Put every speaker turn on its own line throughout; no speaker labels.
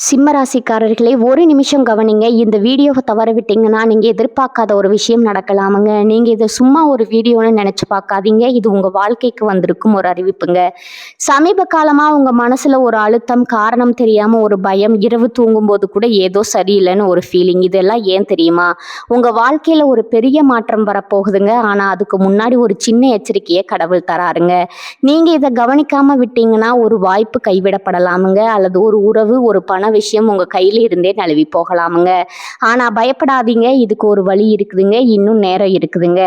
சிம்ம ராசிக்காரர்களே, ஒரு நிமிஷம் கவனிங்க. இந்த வீடியோவை தவற விட்டீங்கன்னா நீங்க எதிர்பார்க்காத ஒரு விஷயம் நடக்கலாமுங்க. நீங்க இதை சும்மா ஒரு வீடியோன்னு நினைச்சு பார்க்காதீங்க. இது உங்க வாழ்க்கைக்கு வந்திருக்கும் ஒரு அறிவிப்புங்க. சமீப காலமா உங்க மனசுல ஒரு அழுத்தம், காரணம் தெரியாம ஒரு பயம், இரவு தூங்கும்போது கூட ஏதோ சரியில்லைன்னு ஒரு ஃபீலிங். இதெல்லாம் ஏன் தெரியுமா? உங்க வாழ்க்கையில ஒரு பெரிய மாற்றம் வரப்போகுதுங்க. ஆனா அதுக்கு முன்னாடி ஒரு சின்ன எச்சரிக்கையை கடவுள் தராருங்க. நீங்க இதை கவனிக்காம விட்டீங்கன்னா ஒரு வாய்ப்பு கைவிடப்படலாமுங்க, அல்லது ஒரு உறவு, ஒரு பண விஷயம் உங்க கையில இருந்தே நழுவி போகலாமுங்க. ஆனா பயப்படாதீங்க, இதுக்கு ஒரு வழி இருக்குதுங்க, இன்னும் நேரம் இருக்குதுங்க.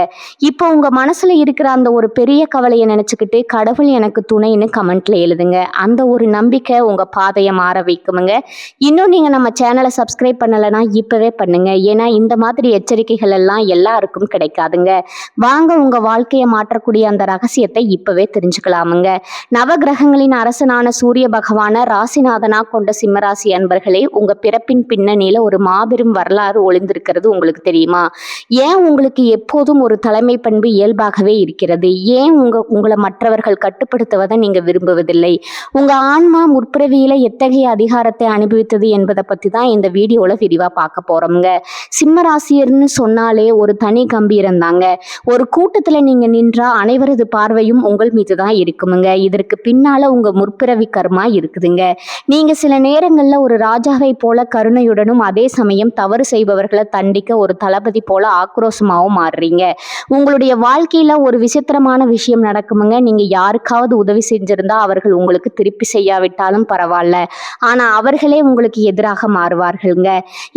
இப்போ உங்க மனசுல இருக்கிற அந்த ஒரு பெரிய கவலையை நினைச்சுக்கிட்டு கடவுள் எனக்கு துணைன்னு கமெண்ட்ல எழுதுங்க. அந்த ஒரு நம்பிக்கை உங்க பாதையை மாற வைக்குமுங்க. இன்னும் நீங்க நம்ம சேனலை சப்ஸ்கிரைப் பண்ணலைன்னா இப்பவே பண்ணுங்க. ஏன்னா இந்த மாதிரி எச்சரிக்கைகள் எல்லாம் எல்லாருக்கும் கிடைக்காதுங்க. வாங்க உங்க வாழ்க்கையை மாற்றக்கூடிய அந்த ரகசியத்தை இப்பவே தெரிஞ்சுக்கலாமுங்க. நவகிரகங்களின் அரசனான சூரிய பகவான ராசிநாதனா கொண்ட சிம்மராசி அன்பர்களே, உங்க பிறப்பின் பின்னணியில ஒரு மாபெரும் வரலாறு ஒளிந்திருக்கிறது உங்களுக்கு தெரியுமா? ஏன் உங்களுக்கு எப்போதும் ஒரு தலைமை பண்பு இயல்பாகவே இருக்கிறது? ஏன் உங்களை மற்றவர்கள் கட்டுப்படுத்துவதை நீங்க விரும்புவதில்லை? உங்க ஆன்மா முற்பிறவியில எத்தகைய அதிகாரத்தை அனுபவித்தது என்பதை பத்தி தான் இந்த வீடியோல விரிவா பார்க்க போறோம்ங்க. சிம்மராசியர்னு சொன்னாலே ஒரு தனி கம்பீரம் தாங்க. ஒரு கூட்டத்துல நீங்க நின்றா அனைவரது பார்வையும் உங்கள் மீது தான் இருக்குமுங்க. இதற்கு பின்னால உங்க முற்பிறவி கர்மா இருக்குதுங்க. நீங்க சில நேரங்கள்ல ஒரு ராஜாவை போல கருணையுடனும், அதே சமயம் தவறு செய்பவர்களை தண்டிக்க ஒரு தளபதி போல ஆக்ரோஷமாவும் மாறுறீங்க. உங்களுடைய வாழ்க்கையில ஒரு விசித்திரமான விஷயம் நடக்குமுங்க. நீங்க யாருக்காவது உதவி செஞ்சிருந்தா அவர்கள் உங்களுக்கு திருப்பி செய்யாவிட்டாலும் பரவாயில்ல, ஆனா அவர்களே உங்களுக்கு எதிராக மாறுவார்கள்ங்க.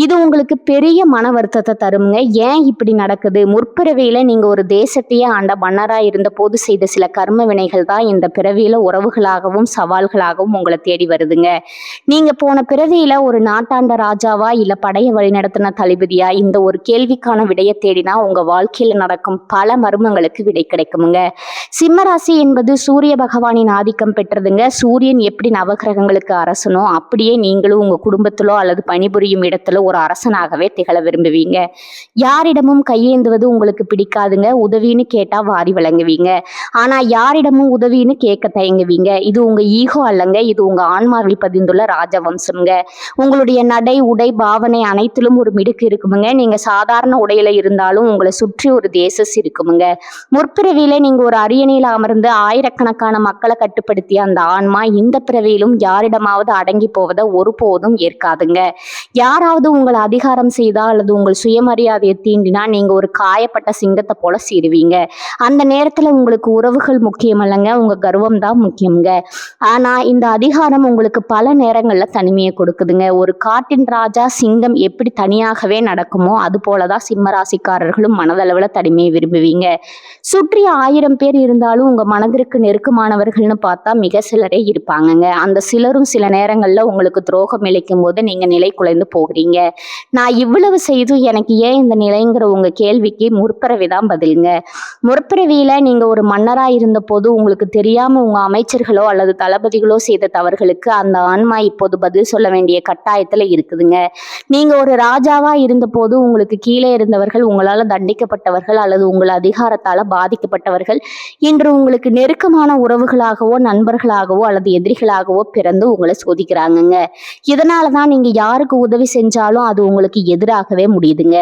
இது உங்களுக்கு பெரிய மன வருத்தத்தை தருமுங்க. ஏன் இப்படி நடக்குது? முற்பிறவியில நீங்க ஒரு தேசத்தையே ஆண்ட மன்னரா இருந்த போது செய்த சில கர்ம வினைகள் தான் இந்த பிறவியில உறவுகளாகவும் சவால்களாகவும் உங்களை தேடி வருதுங்க. நீங்க போன பிறவியில ஒரு நாட்டாண்ட ராஜாவா, இல்ல படைய வழிநடத்தின தளபதியா? இந்த ஒரு கேள்விக்கான விடையை தேடினா உங்க வாழ்க்கையில நடக்கும் பல மர்மங்களுக்கு விடை கிடைக்குமுங்க. சிம்மராசி என்பது சூரிய பகவானின் ஆதிக்கம் பெற்றதுங்க. சூரியன் எப்படி நவகிரகங்களுக்கு அரசனோ அப்படியே நீங்களும் உங்க குடும்பத்திலோ அல்லது பணிபுரியும் இடத்துல ஒரு அரசனாகவே திகழ விரும்புவீங்க. யாரிடமும் கையேந்துவது உங்களுக்கு பிடிக்காதுங்க. உதவின்னு கேட்டா வாரி வழங்குவீங்க. ஆனா யாரிடமும் உதவின்னு கேட்க தயங்குவீங்க. இது உங்க ஈகோ அல்லங்க, இது உங்க ஆன்மாவில் பதிந்துள்ள ராஜவம்சம்ங்க. உங்களுடைய நடை, உடை, பாவனை அனைத்திலும் ஒரு மிடுக்கு இருக்குமுங்க. நீங்க சாதாரண உடையில இருந்தாலும் உங்களை சுற்றி ஒரு தேசஸ் இருக்குமுங்க. முற்பிறவியில நீங்க ஒரு அரியணையில அமர்ந்து ஆயிரக்கணக்கான மக்களை கட்டுப்படுத்திய அந்த ஆன்மா இந்த பிறவியிலும் யாரிடமாவது அடங்கி போவதை ஒருபோதும் ஏற்காதுங்க. யாராவது உங்களை அதிகாரம் செய்தா அல்லது உங்கள் சுயமரியாதையை தீண்டினா நீங்க ஒரு காயப்பட்ட சிங்கத்தை போல சீருவீங்க. அந்த நேரத்துல உங்களுக்கு உறவுகள் முக்கியம் அல்லங்க, உங்க கர்வம் தான் முக்கியங்க. ஆனா இந்த அதிகாரம் உங்களுக்கு பல நேரங்கள்ல தனிமையை கொடுக்குதுங்க. ஒரு காட்டின் ராஜா சிங்கம் எப்படி தனியாகவே நடக்குமோ அது போலதான் சிம்மராசிக்காரர்களும் மனதளவுல தனிமையை விரும்புவீங்க. சுற்றி 1000 பேர் இருந்தாலும் உங்க மனதிற்கு நெருக்கமானவர்கள்னு பார்த்தா மிக சிலரே இருப்பாங்கங்க. அந்த சிலரும் சில நேரங்கள்ல உங்களுக்கு துரோகம் இழைக்கும் போது நீங்க நிலை குலைந்து போகிறீங்க. நான் இவ்வளவு செய்தும் எனக்கு ஏன் இந்த நிலைங்கிற உங்க கேள்விக்கு முற்பிறவிதான் பதிலுங்க. முற்பிறவியில நீங்க ஒரு மன்னரா இருந்த போது உங்களுக்கு தெரியாம உங்க அமைச்சர்களோ அல்லது தளபதிகளோ செய்த தவறுகளுக்கு அந்த ஆன்மா இப்போது பதில் சொல்ல வேண்டிய கட்டாயத்துல இருக்குதுங்க. நீங்க ஒரு ராஜாவா இருந்த போது உங்களுக்கு கீழே இருந்தவர்கள், உங்களால தண்டிக்கப்பட்டவர்கள் அல்லது உங்கள் அதிகாரத்தால பாதிக்கப்பட்டவர்கள் இன்று உங்களுக்கு நெருக்கமான உறவுகளாகவோ, நண்பர்களாகவோ அல்லது எதிரிகளாகவோ பிறந்து உங்களை சோதிக்கிறாங்கங்க. இதனாலதான் நீங்க யாருக்கு உதவி செஞ்சாலும் அது உங்களுக்கு எதிராகவே முடியுதுங்க.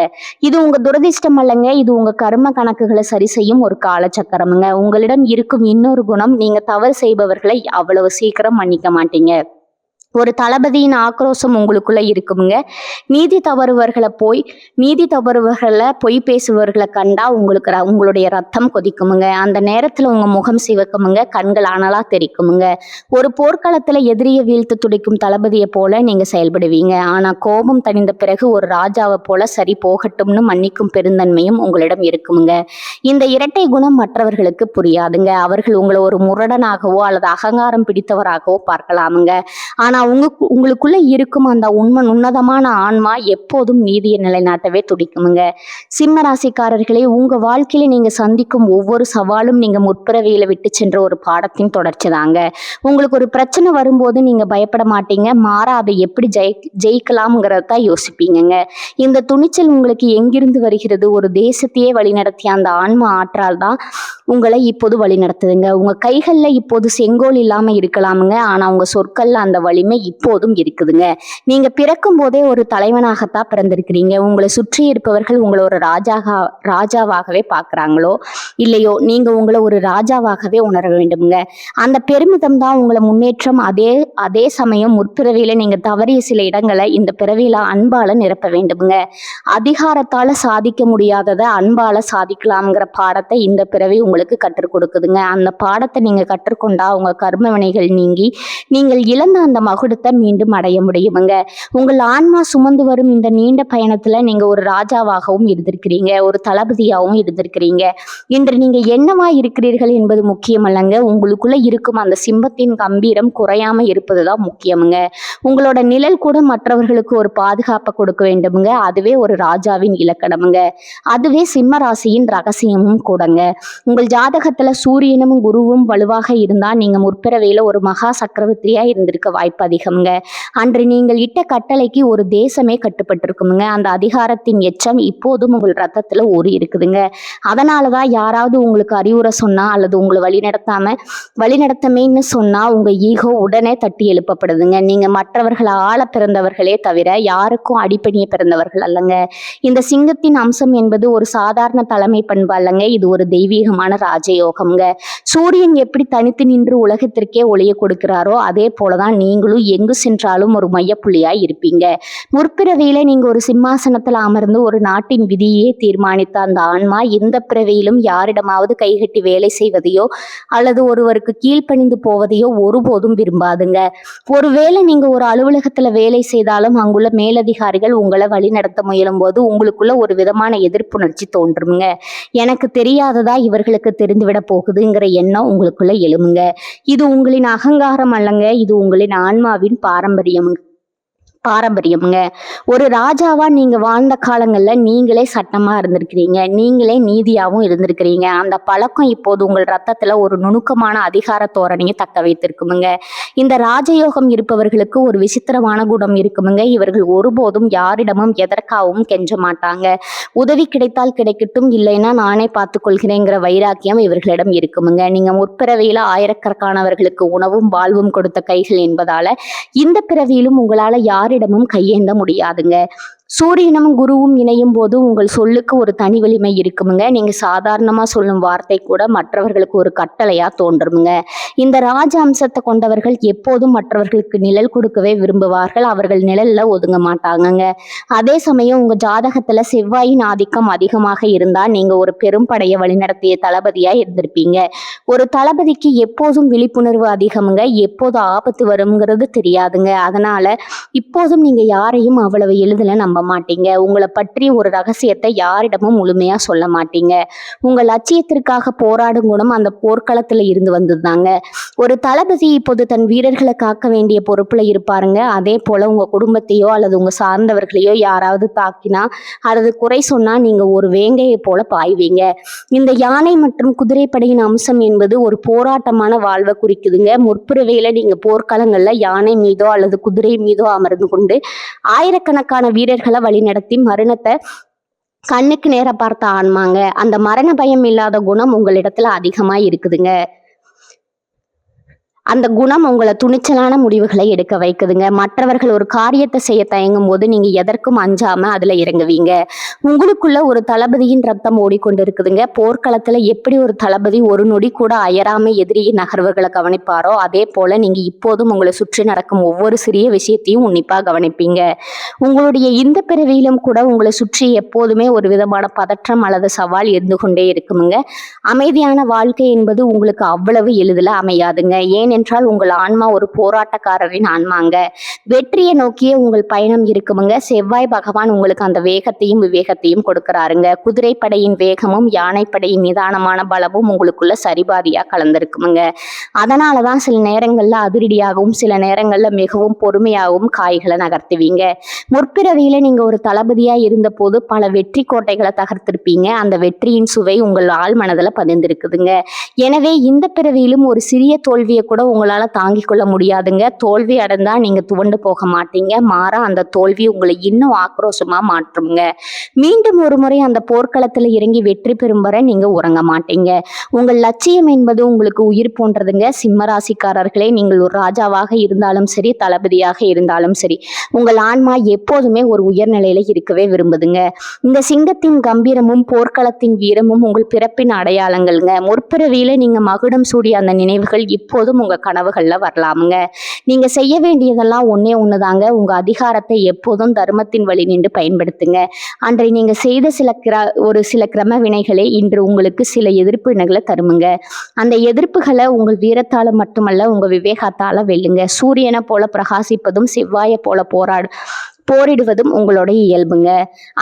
இது உங்க துரதிர்ஷ்டம் அல்லங்க, இது உங்க கர்ம கணக்குகளை சரி செய்யும் ஒரு காலச்சக்கரமுங்க. உங்களிடம் இருக்கும் இன்னொரு குணம், நீங்க தவறு செய்பவர்களை அவ்வளவு சீக்கிரம் மன்னிக்க மாட்டீங்க. ஒரு தளபதியின் ஆக்ரோஷம் உங்களுக்குள்ள இருக்குமுங்க. நீதி தவறுவர்களை பொய் பேசுபவர்களை கண்டா உங்களுடைய ரத்தம் கொதிக்குமுங்க. அந்த நேரத்துல உங்க முகம் சிவக்குமுங்க, கண்கள் அனலா தெரிக்குமுங்க. ஒரு போர்க்களத்துல எதிரியை வீழ்த்து துடிக்கும் தளபதியை போல நீங்க செயல்படுவீங்க. ஆனா கோபம் தணிந்த பிறகு ஒரு ராஜாவை போல சரி போகட்டும்னு மன்னிக்கும் பெருந்தன்மையும் உங்களிடம் இருக்குமுங்க. இந்த இரட்டை குணம் மற்றவர்களுக்கு புரியாதுங்க. அவர்கள் உங்களை ஒரு முரடனாகவோ அல்லது அகங்காரம் பிடித்தவராகவோ பார்க்கலாமுங்க. ஆனா உங்களுக்குள்ள இருக்கும் அந்த உன்னதமான ஆன்மா எப்போதும் நீதியை நிலைநாட்டவே துடிக்குமுங்க. சிம்ம ராசிக்காரர்களே, உங்க வாழ்க்கையில நீங்க சந்திக்கும் ஒவ்வொரு சவாலும் நீங்க முற்பிறவியில விட்டு சென்ற ஒரு பாடத்தின் தொடர்ச்சி தாங்க. உங்களுக்கு ஒரு பிரச்சனை வரும்போது நீங்க பயப்பட மாட்டீங்க, மாறா அதை எப்படி ஜெயிக்கலாம்ங்கிறத யோசிப்பீங்க. இந்த துணிச்சல் உங்களுக்கு எங்கிருந்து வருகிறது? ஒரு தேசத்தையே வழிநடத்திய அந்த ஆன்மா ஆற்றால் தான் உங்களை இப்போது வழி நடத்துதுங்க. உங்க கைகள்ல இப்போது செங்கோல் இல்லாம இருக்கலாமுங்க, ஆனா உங்க சொற்கள்ல அந்த வலிமை ஒண்ணு இப்போதும் இருக்குதுங்க. நீங்க பிறக்கும் போதே ஒரு தலைவனாகத்தான் பிறந்திருக்கிறீங்க. உங்களை சுற்றி இருப்பவர்கள் உங்களை ஒரு ராஜாவாகவே பார்க்கறாங்களோ இல்லையோ, நீங்க உங்களை ஒரு ராஜாவாகவே உணர வேண்டுமுங்க. அந்த பெருமிதம் தான் உங்களை முன்னேற்றம். அதே சமயம் முற்பிறவியில நீங்க தவறிய சில இடங்களை இந்த பிறவியில அன்பால நிரப்ப வேண்டுமுங்க. அதிகாரத்தால சாதிக்க முடியாதத அன்பால சாதிக்கலாம்ங்கிற பாடத்தை இந்த பிறவி உங்களுக்கு கற்றுக் கொடுக்குதுங்க. அந்த பாடத்தை நீங்க கற்றுக்கொண்டா உங்க கர்ம வினைகள் நீங்கி நீங்கள் இழந்த அந்த மகுடத்தை மீண்டும் அடைய முடியுமுங்க. உங்கள் ஆன்மா சுமந்து வரும் இந்த நீண்ட பயணத்துல நீங்க ஒரு ராஜாவாகவும் இருந்திருக்கிறீங்க, ஒரு தளபதியாகவும் இருந்திருக்கிறீங்க. இன்று நீங்க என்னவா இருக்கிறீர்கள் என்பது முக்கியம் அல்லங்க. உங்களுக்குள்ள இருக்கும் அந்த சிம்பத்தின் கம்பீரம் குறையாம இருப்பதுதான் முக்கியமுங்க. உங்களோட நிழல் கூட மற்றவர்களுக்கு ஒரு பாதுகாப்பை கொடுக்க வேண்டுமுங்க. அதுவே ஒரு ராஜாவின் இலக்கணமுங்க. அதுவே சிம்ம ராசியின் ரகசியமும் கூடங்க. உங்கள் ஜாதகத்துல சூரியனும் குருவும் வலுவாக இருந்தா நீங்க முற்பிறவையில ஒரு மகா சக்கரவர்த்தியா இருந்திருக்க வாய்ப்பு அதிகம்ங்க. அன்று நீங்கள் இட்ட கட்டளைக்கு ஒரு தேசமே கட்டுப்பட்டிருக்குமுங்க. அந்த அதிகாரத்தின் எச்சம் இப்போதும் உங்கள் ரத்தத்துல ஊறி இருக்குதுங்க. அதனாலதான் யாராவது உங்களுக்கு அறிவுரை சொன்னா அல்லது உங்களை வழிநடத்தமேன்னு சொன்னா உங்க ஈகோ உடனே தட்டி எழுப்பப்படுதுங்க. நீங்க மற்றவர்களை ஆள பிறந்தவர்களே தவிர யாருக்கும் அடிப்பணிய பிறந்தவர்கள் அல்லங்க. இந்த சிங்கத்தின் அம்சம் என்பது ஒரு சாதாரண தலைமை பண்பு அல்லங்க. இது ஒரு தெய்வீகமான ராஜயோகம்ங்க. சூரியன் எப்படி தனித்து நின்று உலகத்திற்கே ஒளிய கொடுக்கிறாரோ அதே போலதான் நீங்களும் எங்கு சென்றாலும் ஒரு மையப்புள்ளியாய் இருப்பீங்க. முற்பிறவியில நீங்க ஒரு சிம்மாசனத்துல அமர்ந்து ஒரு நாட்டின் விதியே தீர்மானித்த அந்த ஆன்மா இந்த பிறவியிலும் யாரிடமாவது கைகட்டி வேலை செய்வதையோ அல்லது ஒருவருக்கு கீழ்ப்பணிந்து போவதையோ ஒருபோதும் விரும்பாதுங்க. ஒருவேளை நீங்க ஒரு அலுவலகத்துல வேலை செய்தாலும் அங்குள்ள மேலதிகாரிகள் உங்களை வழி நடத்த முயலும் போது உங்களுக்குள்ள ஒரு விதமான எதிர்ப்புணர்ச்சி தோன்றுமுங்க. எனக்கு தெரியாததா இவர்களுக்கு தெரிந்துவிட போகுதுங்கிற எண்ணம் உங்களுக்குள்ள எழுமுங்க. இது உங்களின் அகங்காரம் அல்லங்க, இது உங்களின் ஆன்மாவின் பாரம்பரியமுங்க. ஒரு ராஜாவா நீங்க வாழ்ந்த காலங்கள்ல நீங்களே சட்டமா இருந்திருக்கிறீங்க, நீங்களே நீதியாவும் இருந்திருக்கிறீங்க. அந்த பழக்கம் இப்போது உங்கள் ரத்தத்துல ஒரு நுணுக்கமான அதிகார தோரணையை தக்க வைத்திருக்குமுங்க. இந்த ராஜயோகம் இருப்பவர்களுக்கு ஒரு விசித்திரமான குணம் இருக்குமுங்க. இவர்கள் ஒருபோதும் யாரிடமும் எதற்காகவும் கெஞ்ச மாட்டாங்க. உதவி கிடைத்தால் கிடைக்கட்டும், இல்லைன்னா நானே பார்த்துக் கொள்கிறேங்கிற வைராக்கியம் இவர்களிடம் இருக்குமுங்க. நீங்க முற்பிறவியில ஆயிரக்கணக்கானவர்களுக்கு உணவும் வாழ்வும் கொடுத்த கைகள் என்பதால இந்த பிறவியிலும் உங்களால யாரிடமும் கையேந்த முடியாதுங்க. சூரியனும் குருவும் இணையும் போது உங்கள் சொல்லுக்கு ஒரு தனி வலிமை இருக்குமுங்க. நீங்க சாதாரணமா சொல்லும் வார்த்தை கூட மற்றவர்களுக்கு ஒரு கட்டளையா தோன்றுமுங்க. இந்த ராஜ அம்சத்தை கொண்டவர்கள் எப்போதும் மற்றவர்களுக்கு நிழல் கொடுக்கவே விரும்புவார்கள். அவர்கள் நிழல்ல ஒதுங்க மாட்டாங்கங்க. அதே சமயம் உங்க ஜாதகத்துல செவ்வாயின் ஆதிக்கம் அதிகமாக இருந்தா நீங்க ஒரு பெரும் படையை வழிநடத்திய தளபதியா இருந்திருப்பீங்க. ஒரு தளபதிக்கு எப்போதும் விழிப்புணர்வு அதிகமுங்க. எப்போது ஆபத்து வருங்கிறது தெரியாதுங்க. அதனால இப்போதும் நீங்க யாரையும் அவ்வளவு எளிதில் நம்ப மாட்டீங்க. உங்களை பற்றி ஒரு ரகசியத்தை யாரிடமும் முழுமையா சொல்ல மாட்டீங்க. உங்கள் லட்சியத்திற்காக போராடும் குணம் அந்த போர்க்களத்துல இருந்து வந்ததுதாங்க. ஒரு தளபதி இப்போது தன் வீரர்களை காக்க வேண்டிய பொறுப்புல இருப்பாருங்க. அதே போல உங்க குடும்பத்தையோ அல்லது உங்க சார்ந்தவர்களையோ யாராவது தாக்கினா அல்லது குறை சொன்னா நீங்க ஒரு வேங்கையை போல பாய்வீங்க. இந்த யானை மற்றும் குதிரைப்படையின் அம்சம் என்பது ஒரு போராட்டமான வாழ்வை குறிக்குதுங்க. முற்பிறவியில நீங்க போர்க்களங்கள்ல யானை மீதோ அல்லது குதிரை மீதோ அமர்ந்து கொண்டு ஆயிரக்கணக்கான வீரர்களை வழிநடத்தி மரணத்தை கண்ணுக்கு நேர பார்த்த ஆன்மாங்க. அந்த மரண பயம் இல்லாத குணம் உங்களிடத்துல அதிகமா இருக்குதுங்க. அந்த குணம் உங்களை துணிச்சலான முடிவுகளை எடுக்க வைக்குதுங்க. மற்றவர்கள் ஒரு காரியத்தை செய்ய தயங்கும் போது நீங்க எதற்கும் அஞ்சாம அதுல இறங்குவீங்க. உங்களுக்குள்ள ஒரு தளபதியின் ரத்தம் ஓடிக்கொண்டு இருக்குதுங்க. போர்க்களத்துல எப்படி ஒரு தளபதி ஒரு நொடி கூட அயராம எதிரியின் நகர்வுகளை கவனிப்பாரோ அதே போல நீங்க இப்போதும் உங்களை சுற்றி நடக்கும் ஒவ்வொரு சிறிய விஷயத்தையும் உன்னிப்பா கவனிப்பீங்க. உங்களுடைய இந்த பிறவியிலும் கூட உங்களை சுற்றி எப்போதுமே ஒரு விதமான பதற்றம் அல்லது சவால் இருந்து கொண்டே இருக்குமுங்க. அமைதியான வாழ்க்கை என்பது உங்களுக்கு அவ்வளவு எளிதில் அமையாதுங்க. ஏனென்றால் உங்கள் ஆன்மா ஒரு போராட்டக்காரரின் ஆன்மாங்க. வெற்றியை நோக்கிய உங்கள் பயணம் இருக்குமுங்க. செவ்வாய் பகவான் உங்களுக்கு அந்த வேகத்தையும் விவேகத்தையும் கொடுக்கிறாருங்க. குதிரைப்படையின் வேகமும் யானைப்படையின் நிதானமான பலமும் உங்களுக்குள்ள சரிபாதியா கலந்திருக்குமுங்க. அதனாலதான் சில நேரங்கள்ல அதிரடியாகவும் சில நேரங்கள்ல மிகவும் பொறுமையாகவும் காய்களை நகர்த்துவீங்க. முற்பிறவியில நீங்க ஒரு தளபதியா இருந்த போது பல வெற்றி கோட்டைகளை தகர்த்திருப்பீங்க. அந்த வெற்றியின் சுவை உங்கள் ஆள் மனதில் பதிந்திருக்குதுங்க. எனவே இந்த பிறவியிலும் ஒரு சிறிய தோல்வியை கூட உங்களால தாங்கிக் கொள்ள முடியாதுங்க. தோல்வி அடைந்தா நீங்க துவண்டு போக மாட்டீங்க. மாறா அந்த தோல்வி உங்களை இன்னும் ஆக்ரோஷமா மாற்றுங்க. மீண்டும் ஒரு முறை அந்த போர்க்களத்துல இறங்கி வெற்றி பெறும் வரை நீங்க உறங்க மாட்டீங்க. உங்கள் லட்சியம் என்பது உங்களுக்கு உயிர் போன்றதுங்க. சிம்ம ராசிக்காரர்களே, நீங்கள் ஒரு ராஜாவாக இருந்தாலும் சரி, தளபதியாக இருந்தாலும் சரி, உங்கள் ஆன்மா எப்போதுமே ஒரு உயர்நிலையில இருக்கவே விரும்புதுங்க. இந்த சிங்கத்தின் கம்பீரமும் போர்க்களத்தின் வீரமும் உங்கள் பிறப்பின் அடையாளங்கள்ங்க. முற்பிறவியில நீங்க மகுடம் சூடிய அந்த நினைவுகள் இப்போதும் உங்க கனவுகள்ல வரலாமுங்க. நீங்க செய்ய வேண்டியதெல்லாம் ஒன்னே ஒண்ணுதாங்க. உங்க அதிகாரத்தை எப்போதும் தர்மத்தின் வழி நின்று பயன்படுத்துங்க. அன்றை நீங்க செய்த சில கிரம வினைகளே இன்று உங்களுக்கு சில எதிர்ப்பினைகளை தருமுங்க. அந்த எதிர்ப்புகளை உங்கள் வீரத்தால மட்டுமல்ல, உங்க விவேகத்தால வெல்லுங்க. சூரியனை போல பிரகாசிப்பதும் செவ்வாயை போல போரிடுவதும் உங்களுடைய இயல்புங்க.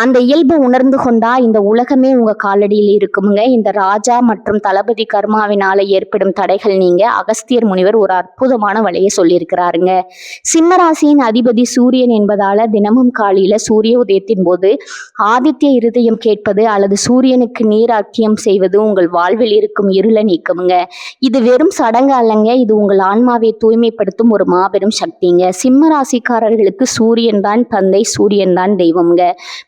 அந்த இயல்பை உணர்ந்து கொண்டா இந்த உலகமே உங்க காலடியில் இருக்குமுங்க. இந்த ராஜா மற்றும் தளபதி கர்மாவினால ஏற்படும் தடைகள் நீங்க அகஸ்தியர் முனிவர் ஒரு அற்புதமான வழியை சொல்லியிருக்கிறாருங்க. சிம்மராசியின் அதிபதி சூரியன் என்பதால தினமும் காலையில சூரிய உதயத்தின் போது ஆதித்ய இருதயம் கேட்பது அல்லது சூரியனுக்கு நீர் அர்க்கியம் செய்வது உங்கள் வாழ்வில் இருக்கும் இருளை நீக்குமுங்க. இது வெறும் சடங்கு அல்லங்க, இது உங்கள் ஆன்மாவை தூய்மைப்படுத்தும் ஒரு மாபெரும் சக்திங்க. சிம்ம ராசிக்காரர்களுக்கு சூரியன் தான் தந்தை, சூரியன் தான் தெய்வம்ங்க.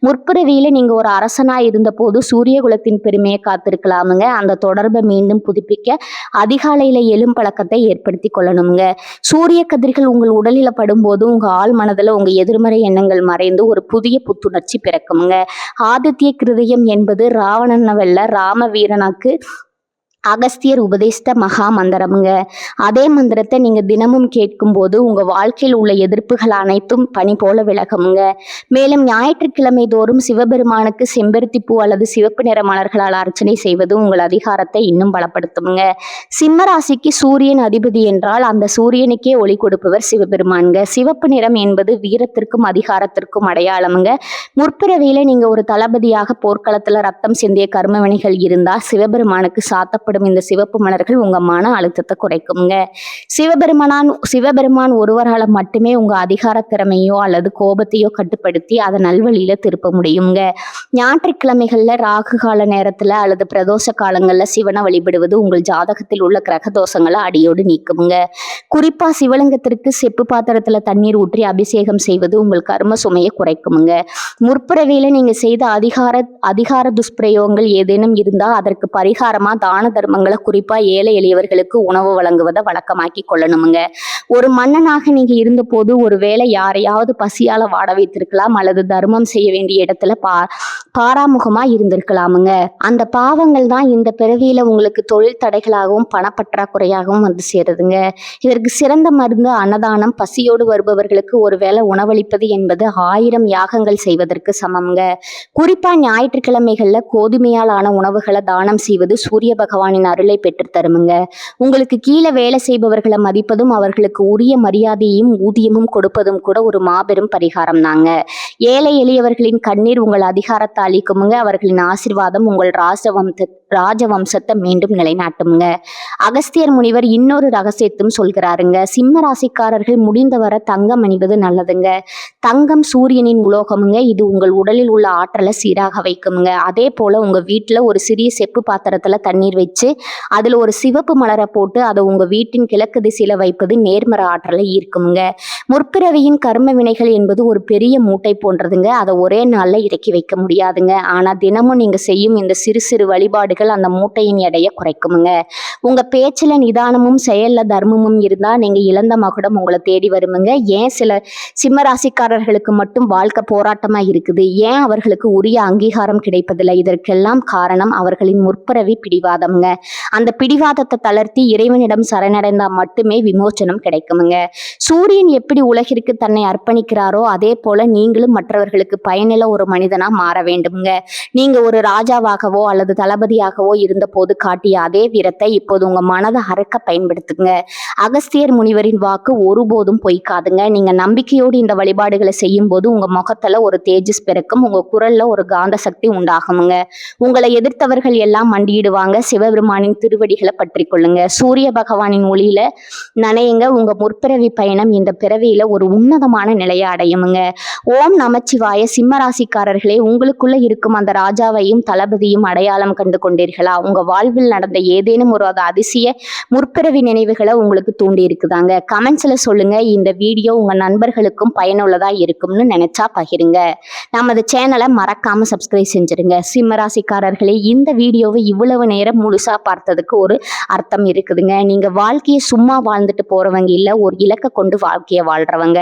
முற்பிறவியில நீங்க ஒரு அரசனா இருந்த போது சூரிய குலத்தின் பெருமையை காத்திருக்கலாமுங்க. அந்த தொடர்பை மீண்டும் புதுப்பிக்க அதிகாலையில எழும் பழக்கத்தை ஏற்படுத்தி கொள்ளணுங்க. சூரிய கதிர்கள் உங்கள் உடலில படும்போது உங்க ஆள் மனதுல உங்க எதிர்மறை எண்ணங்கள் மறைந்து ஒரு புதிய புத்துணர்ச்சி பிறக்குமுங்க. ஆதித்ய கிருதயம் என்பது ராவணனை வெல்ல ராம வீரனாக்கு அகஸ்தியர் உபதேசித்த மகா மந்திரமுங்க. அதே மந்திரத்தை நீங்க தினமும் கேட்கும் போது உங்க வாழ்க்கையில் உள்ள எதிர்ப்புகள் அனைத்தும் பனி போல விலகுமுங்க. மேலும் ஞாயிற்றுக்கிழமை தோறும் சிவபெருமானுக்கு செம்பருத்தி பூ அல்லது சிவப்பு நிற மலர்களால் அர்ச்சனை செய்வது உங்கள் அதிகாரத்தை இன்னும் பலப்படுத்துமுங்க. சிம்ம ராசிக்கு சூரியன் அதிபதி என்றால் அந்த சூரியனுக்கே ஒளி கொடுப்பவர் சிவபெருமானுங்க. சிவப்பு நிறம் என்பது வீரத்திற்கும் அதிகாரத்திற்கும் அடையாளமுங்க. முற்பிறவியில நீங்க ஒரு தளபதியாக போர்க்களத்துல ரத்தம் சிந்திய கர்மவினைகள் இருந்தா சிவபெருமானுக்கு சாத்தப்படும் இந்த சிவப்பு மலர்கள் உங்க மன அழுத்தத்தை குறைக்குங்க. சிவபெருமான் ஒருவரால் மட்டுமே உங்க அதிகார திறமையோ அல்லது கோபத்தையோ கட்டுப்படுத்தி அதை நல்வழியில திருப்ப முடியுங்க. ஞாயிற்றுக்கிழமைகள்ல ராகு கால நேரத்துல அல்லது பிரதோஷ காலங்கள்ல சிவனை வழிபடுவது உங்கள் ஜாதகத்தில் உள்ள கிரக தோஷங்களை அடியோடு நீக்குமுங்க. குறிப்பா சிவலிங்கத்திற்கு செப்பு பாத்திரத்துல தண்ணீர் ஊற்றி அபிஷேகம் செய்வது உங்கள் கர்ம சுமையை குறைக்குமுங்க. முற்பிறவியில நீங்க செய்த அதிகார துஷ்பிரயோகங்கள் ஏதேனும் இருந்தா அதற்கு பரிகாரமா தான தர்மங்களை, குறிப்பா ஏழை எளியவர்களுக்கு உணவு வழங்குவதை வழக்கமாக்கி கொள்ளணுமுங்க. ஒரு மன்னனாக நீங்க இருந்த போது ஒருவேளை யாரையாவது பசியால வாட வைத்திருக்கலாம் அல்லது தர்மம் செய்ய வேண்டிய இடத்துல பாராமுகமா இருந்திருக்கலாமுங்க. அந்த பாவங்கள் தான் இந்த பிறவியில உங்களுக்கு தொழில் தடைகளாகவும் பணப்பற்றாக்குறையாகவும் வந்து சேருதுங்க. இதற்கு சிறந்த மருந்து அன்னதானம். பசியோடு வருபவர்களுக்கு ஒருவேளை உணவளிப்பது என்பது 1000 யாகங்கள் செய்வதற்கு சமம்ங்க. குறிப்பா ஞாயிற்றுக்கிழமைகள்ல கோதுமையால் ஆன உணவுகளை தானம் செய்வது சூரிய பகவானின் அருளை பெற்று தருமுங்க. உங்களுக்கு கீழே வேலை செய்பவர்களை மதிப்பதும் அவர்களுக்கு உரிய மரியாதையும் ஊதியமும் கொடுப்பதும் கூட ஒரு மாபெரும் பரிகாரம் தாங்க. ஏழை எளியவர்களின் கண்ணீர் உங்கள் அதிகாரத்தை அளிக்குமுங்க. அவர்களின் ஆசீர்வாதம் உங்கள் ராஜவம்சத்தை மீண்டும் நிலைநாட்டுமுங்க. அகஸ்தியர் முனிவர் இன்னொரு ரகசியத்தும் சொல்கிறாருங்க. சிம்ம ராசிக்காரர்கள் முடிந்தவரை தங்கம் அணிவது நல்லதுங்க. தங்கம் சூரியனின் உலோகமுங்க. இது உங்கள் உடலில் உள்ள ஆற்றலை சீராக வைக்குமுங்க. அதே போல உங்க வீட்டுல ஒரு சிறிய செப்பு பாத்திரத்துல தண்ணீர் வச்சு அதுல ஒரு சிவப்பு மலரை போட்டு அதை உங்க வீட்டின் கிழக்கு திசையில வைப்பது நேர்மற ஆற்றலை ஈர்க்குமுங்க. முற்பிறவியின் கர்ம வினைகள் என்பது ஒரு பெரிய மூட்டை போன்றதுங்க. அதை ஒரே நாள்ல இறக்கி வைக்க முடியாதுங்க. ஆனா தினமும் நீங்க செய்யும் இந்த சிறு சிறு வழிபாடுகள் அந்த மூட்டையின் எடையை குறைக்குமுங்க. உங்க பேச்சுல நிதானமும் செயல்ல தர்மமும் இருந்தா நீங்க இழந்த மகுடம் உங்களை தேடி வருமுங்க. ஏன் சில சிம்மராசிக்காரர்களுக்கு மட்டும் வாழ்க்கை போராட்டமா இருக்குது? ஏன் அவர்களுக்கு உரிய அங்கீகாரம் கிடைப்பதில்லை? இதற்கெல்லாம் காரணம் அவர்களின் முற்பிறவி பிடிவாதம்ங்க. அந்த பிடிவாதத்தை தளர்த்தி இறைவனிடம் சரணடைந்தா மட்டுமே விமோச்சனம் கிடைக்குமுங்க. சூரியன் எப்படி உலகிற்கு தன்னை அர்ப்பணிக்கிறாரோ அதே போல நீங்களும் மற்றவர்களுக்கு பயனுள்ள ஒரு மனிதனா மாற வேண்டும்ங்க. நீங்க ஒரு ராஜாவாகவோ அல்லது தளபதியாகவோ இருந்த போது காட்டிய அதே வீரத்தை இப்போது உங்க மனதை அறுக்க பயன்படுத்துங்க. அகஸ்தியர் முனிவரின் வாக்கு ஒருபோதும் பொய்க்காதுங்க. நீங்க நம்பிக்கையோடு இந்த வழிபாடுகளை செய்யும் போது உங்க முகத்துல ஒரு தேஜஸ் பிறக்கும். உங்க குரல்ல ஒரு காந்த சக்தி உண்டாகுமுங்க. உங்களை எதிர்த்தவர்கள் எல்லாம் மண்டியிடுவாங்க. சிவபெருமானின் திருவடிகளை பற்றி கொள்ளுங்க. சூரிய பகவானின் ஒளியில நனையுங்க. உங்க முற்பிறவி பயணம் இந்த பிறவியில ஒரு உன்னதமான நிலையை அடையுமுங்க. ஓம் நமச்சிவாய. சிம்மராசிக்காரர்களே, உங்களுக்குள்ள இருக்கும் அந்த ராஜாவையும் தளபதியும் அடையாளம் கண்டு கொண்டு கொண்டீர்களா? உங்க வாழ்வில் நடந்த ஏதேனும் ஒரு அதிசய முற்பிறவி நினைவுகளை உங்களுக்கு தூண்டி இருக்குதாங்க? கமெண்ட்ஸ்ல சொல்லுங்க. இந்த வீடியோ உங்க நண்பர்களுக்கும் பயனுள்ளதா இருக்கும்னு நினைச்சா பகிருங்க. நமது சேனலை மறக்காம சப்ஸ்கிரைப் செஞ்சிருங்க. சிம்மராசிக்காரர்களே, இந்த வீடியோவை இவ்வளவு நேரம் முழுசா பார்த்ததுக்கு ஒரு அர்த்தம் இருக்குதுங்க. நீங்க வாழ்க்கையை சும்மா வாழ்ந்துட்டு போறவங்க இல்ல, ஒரு இலக்கை கொண்டு வாழ்க்கையை வாழ்றவங்க.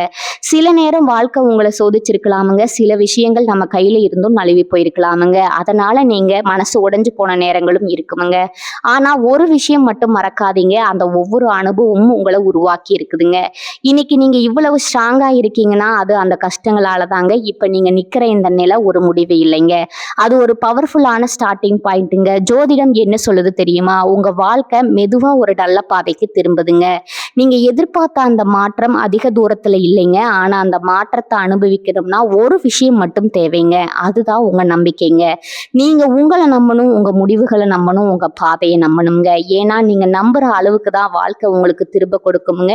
சில நேரம் வாழ்க்கை உங்களை சோதிச்சிருக்கலாமுங்க. சில விஷயங்கள் நம்ம கையில இருந்தும் நழுவி போயிருக்கலாமுங்க. அதனால நீங்க மனசு உடைஞ்சு போன நேரங்களும் இருக்குமுங்க. ஆனா ஒரு விஷயம் மட்டும் மறக்காதீங்க, அந்த ஒவ்வொரு அனுபவமும் உங்களை உருவாக்கி இருக்குதுங்க. இன்னைக்கு நீங்க இவ்வளவு ஸ்ட்ராங்கா இருக்கீங்கன்னா அது அந்த கஷ்டங்களால தாங்க. இப்ப நீங்க நிக்கிற இந்த நிலை ஒரு முடிவு இல்லைங்க, அது ஒரு பவர்ஃபுல்லான ஸ்டார்டிங் பாயிண்ட்டுங்க. ஜோதிடம் என்ன சொல்லுது தெரியுமா? உங்க வாழ்க்கை மெதுவா ஒரு நல்ல பாதைக்கு திரும்புதுங்க. நீங்க எதிர்பார்த்த அந்த மாற்றம் அதிக தூரத்துல இல்லைங்க. ஆனா அந்த மாற்றத்தை அனுபவிக்கணும்னா ஒரு விஷயம் மட்டும் தேவைங்க, அதுதான் உங்க நம்பிக்கைங்க. நீங்க உங்களை நம்பணும், உங்க முடிவுகளை நம்பணும், உங்க பாதையை நம்பணுங்க. ஏன்னா நீங்க நம்புற அளவுக்கு தான் வாழ்க்கை உங்களுக்கு திரும்ப கொடுக்குமுங்க.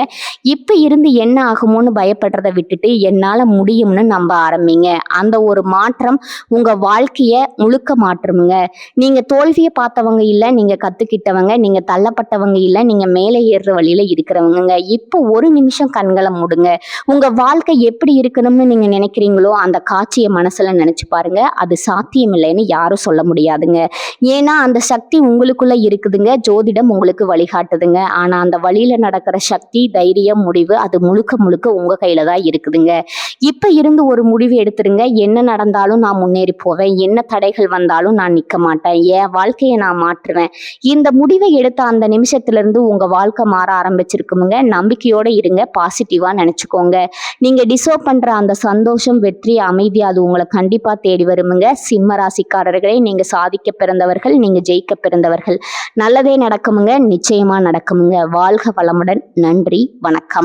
இப்ப இருந்து என்ன ஆகுமோன்னு பயப்படுறதை விட்டுட்டு என்னால முடியும்னு நம்ப ஆரம்பிங்க. அந்த ஒரு மாற்றம் உங்க வாழ்க்கைய முழுக்க மாற்றுமுங்க. நீங்க தோல்வியை பார்த்தவங்க இல்ல, நீங்க கத்துக்கிட்டவங்க. நீங்க தள்ளப்பட்டவங்க இல்ல, நீங்க மேலே ஏறுற வழியில இருக்கிறவங்க. இப்போ ஒரு நிமிஷம் கண்களை மூடுங்க. உங்க வாழ்க்கை எப்படி இருக்கணும்னு நீங்க நினைக்கிறீங்களோ அந்த காட்சியை மனசுல நினைச்சு பாருங்க. அது சாத்தியம் இல்லைன்னு யாரும் சொல்ல முடியாதுங்க. ஏன்னா அந்த சக்தி உங்களுக்குள்ள இருக்குதுங்க. ஜோதிடம் உங்களுக்கு வழிகாட்டுதுங்க. ஆனா அந்த வழியில நடக்கிற சக்தி, தைரியம், முடிவு அது முழுக்க முழுக்க உங்க கையில தான் இருக்குதுங்க. இப்ப இருந்து ஒரு முடிவு எடுத்துருங்க. என்ன நடந்தாலும் நான் முன்னேறி போவேன், என்ன தடைகள் வந்தாலும் நான் நிக்க மாட்டேன், என் வாழ்க்கையை நான் மாற்றுவேன். இந்த முடிவை எடுத்த அந்த நிமிஷத்துல இருந்து உங்க வாழ்க்கை மாற ஆரம்பிச்சிருக்குமுங்க. நம்பிக்கையோட இருங்க, பாசிட்டிவா நினைச்சுக்கோங்க. நீங்க டிசர்வ் பண்ற அந்த சந்தோஷம், வெற்றி, அமைதி அது உங்களை கண்டிப்பா தேடி வருமுங்க. சிம்ம ராசிக்காரர்களே, நீங்க சாதிக்க பிறந்தவர்கள், நீங்க ஜெயிக்க பிறந்தவர்கள். நல்லதே நடக்குமுங்க, நிச்சயமா நடக்குமுங்க. வாழ்க வளமுடன். நன்றி, வணக்கம்.